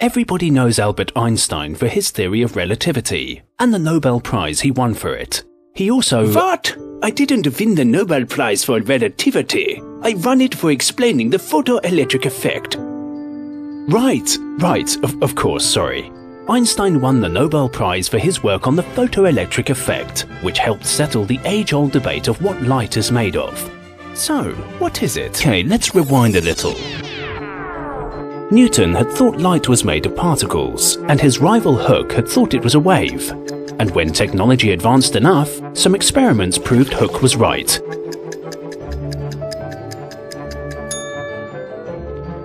Everybody knows Albert Einstein for his theory of relativity and the Nobel Prize he won for it. He also— What? I didn't win the Nobel Prize for relativity. I won it for explaining the photoelectric effect. Right, of course, sorry. Einstein won the Nobel Prize for his work on the photoelectric effect, which helped settle the age-old debate of what light is made of. So, what is it? Okay, let's rewind a little. Newton had thought light was made of particles, and his rival Hooke had thought it was a wave. And when technology advanced enough, some experiments proved Hooke was right.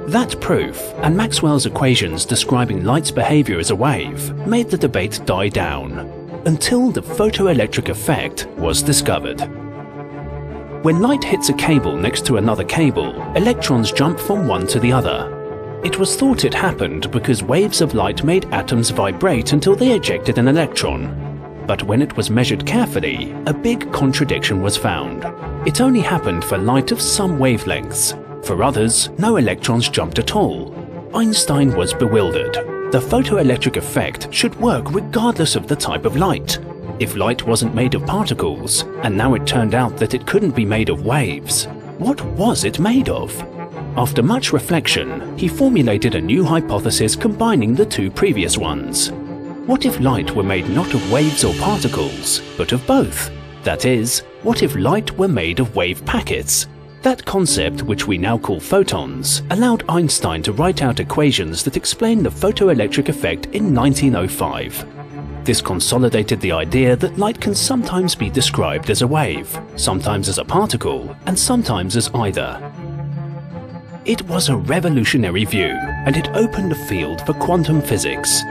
That proof, and Maxwell's equations describing light's behavior as a wave, made the debate die down, until the photoelectric effect was discovered. When light hits a cable next to another cable, electrons jump from one to the other. It was thought it happened because waves of light made atoms vibrate until they ejected an electron. But when it was measured carefully, a big contradiction was found. It only happened for light of some wavelengths. For others, no electrons jumped at all. Einstein was bewildered. The photoelectric effect should work regardless of the type of light. If light wasn't made of particles, and now it turned out that it couldn't be made of waves, what was it made of? After much reflection, he formulated a new hypothesis combining the two previous ones. What if light were made not of waves or particles, but of both? That is, what if light were made of wave packets? That concept, which we now call photons, allowed Einstein to write out equations that explain the photoelectric effect in 1905. This consolidated the idea that light can sometimes be described as a wave, sometimes as a particle, and sometimes as either. It was a revolutionary view, and it opened the field for quantum physics.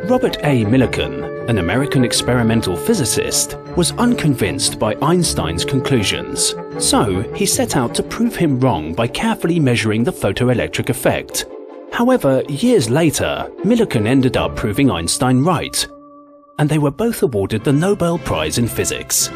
Robert A. Millikan, an American experimental physicist, was unconvinced by Einstein's conclusions, so he set out to prove him wrong by carefully measuring the photoelectric effect. However, years later, Millikan ended up proving Einstein right, and they were both awarded the Nobel Prize in Physics.